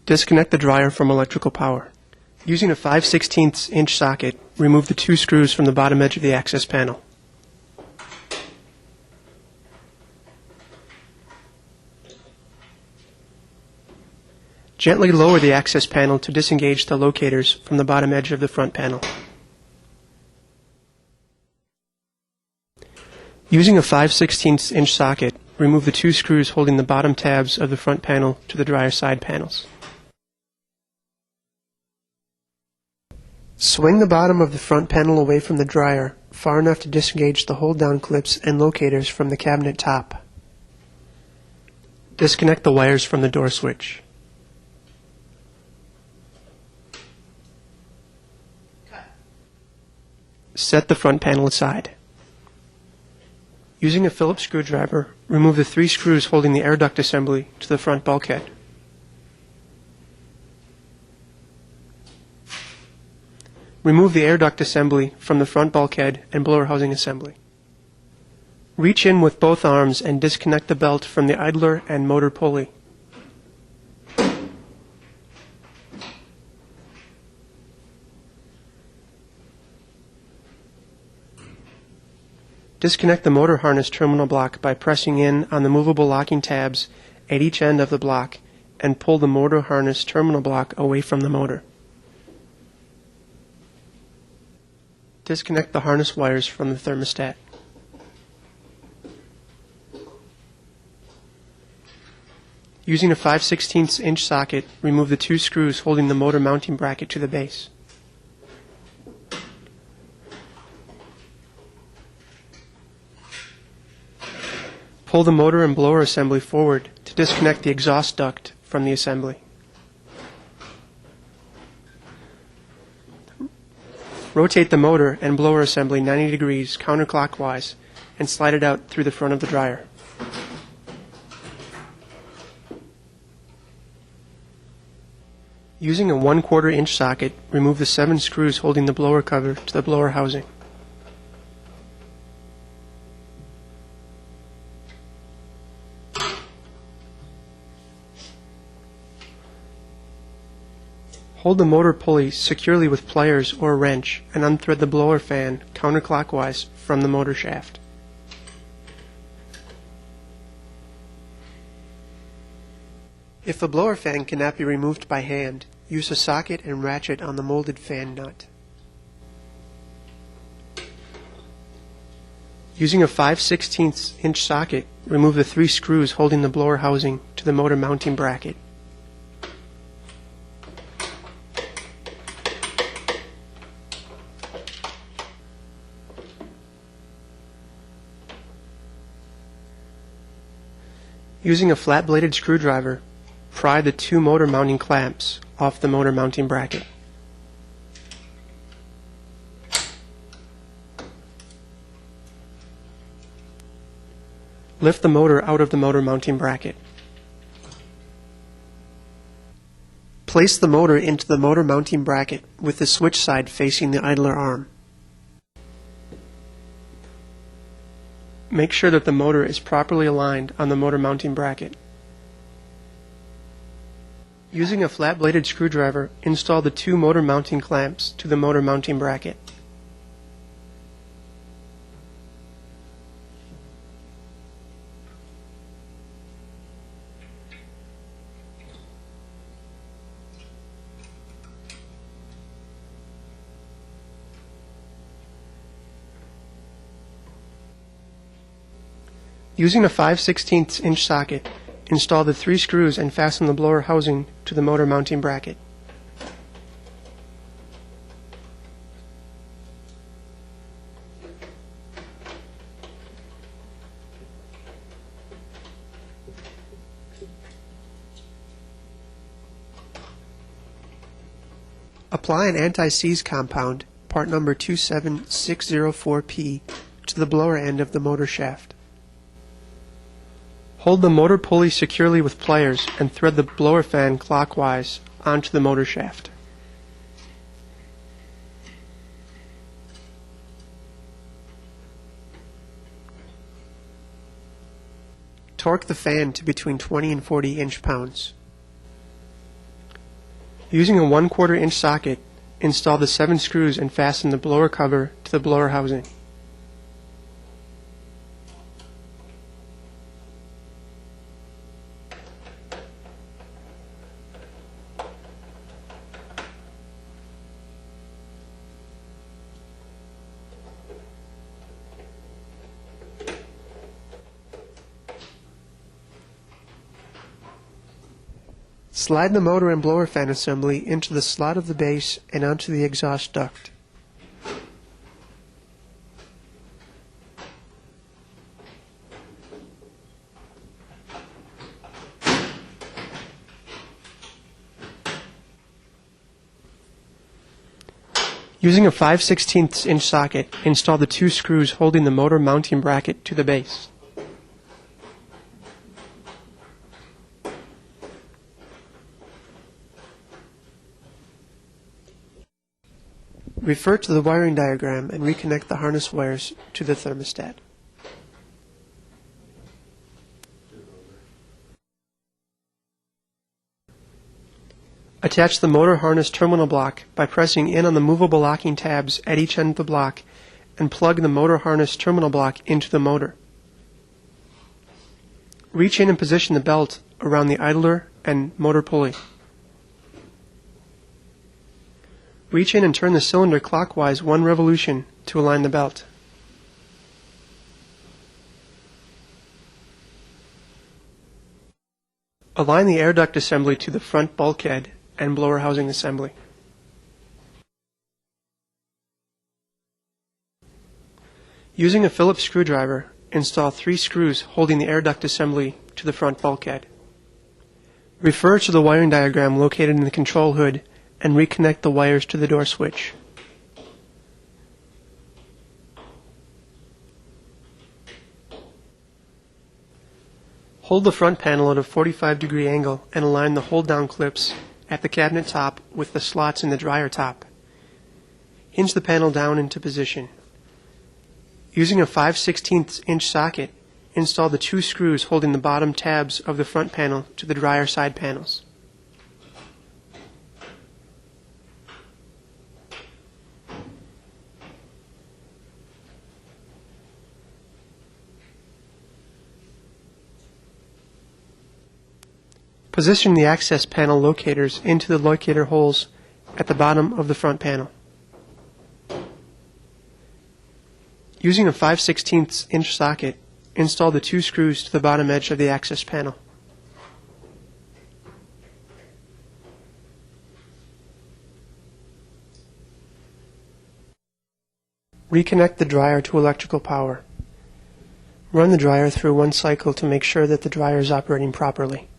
Disconnect the dryer from electrical power. Using a 5/16 inch socket, remove the 2 screws from the bottom edge of the access panel. Gently lower the access panel to disengage the locators from the bottom edge of the front panel. Using a 5/16 inch socket, remove the 2 screws holding the bottom tabs of the front panel to the dryer side panels. Swing the bottom of the front panel away from the dryer far enough to disengage the hold-down clips and locators from the cabinet top. Disconnect the wires from the door switch. Set the front panel aside. Using a Phillips screwdriver, remove the 3 screws holding the air duct assembly to the front bulkhead. Remove the air duct assembly from the front bulkhead and blower housing assembly. Reach in with both arms and disconnect the belt from the idler and motor pulley. Disconnect the motor harness terminal block by pressing in on the movable locking tabs at each end of the block and pull the motor harness terminal block away from the motor. Disconnect the harness wires from the thermostat. Using a 5/16 inch socket, remove the 2 screws holding the motor mounting bracket to the base. Pull the motor and blower assembly forward to disconnect the exhaust duct from the assembly. Rotate the motor and blower assembly 90 degrees counterclockwise and slide it out through the front of the dryer. Using a 1/4 inch socket, remove the 7 screws holding the blower cover to the blower housing. Hold the motor pulley securely with pliers or a wrench and unthread the blower fan counterclockwise from the motor shaft. If the blower fan cannot be removed by hand, use a socket and ratchet on the molded fan nut. Using a 5/16 inch socket, remove the 3 screws holding the blower housing to the motor mounting bracket. Using a flat-bladed screwdriver, pry the 2 motor mounting clamps off the motor mounting bracket. Lift the motor out of the motor mounting bracket. Place the motor into the motor mounting bracket with the switch side facing the idler arm. Make sure that the motor is properly aligned on the motor mounting bracket. Using a flat-bladed screwdriver, install the 2 motor mounting clamps to the motor mounting bracket. Using a 5/16 inch socket, install the 3 screws and fasten the blower housing to the motor mounting bracket. Apply an anti-seize compound, part number 27604P, to the blower end of the motor shaft. Hold the motor pulley securely with pliers and thread the blower fan clockwise onto the motor shaft. Torque the fan to between 20 and 40 inch-pounds. Using a 1/4 inch socket, install the 7 screws and fasten the blower cover to the blower housing. Slide the motor and blower fan assembly into the slot of the base and onto the exhaust duct. Using a 5/16 inch socket, install the 2 screws holding the motor mounting bracket to the base. Refer to the wiring diagram and reconnect the harness wires to the thermostat. Attach the motor harness terminal block by pressing in on the movable locking tabs at each end of the block and plug the motor harness terminal block into the motor. Reach in and position the belt around the idler and motor pulley. Reach in and turn the cylinder clockwise 1 revolution to align the belt. Align the air duct assembly to the front bulkhead and blower housing assembly. Using a Phillips screwdriver, install 3 screws holding the air duct assembly to the front bulkhead. Refer to the wiring diagram located in the control hood and reconnect the wires to the door switch. Hold the front panel at a 45-degree angle and align the hold-down clips at the cabinet top with the slots in the dryer top. Hinge the panel down into position. Using a 5/16 inch socket, install the 2 screws holding the bottom tabs of the front panel to the dryer side panels. Position the access panel locators into the locator holes at the bottom of the front panel. Using a 5/16 inch socket, install the 2 screws to the bottom edge of the access panel. Reconnect the dryer to electrical power. Run the dryer through 1 cycle to make sure that the dryer is operating properly.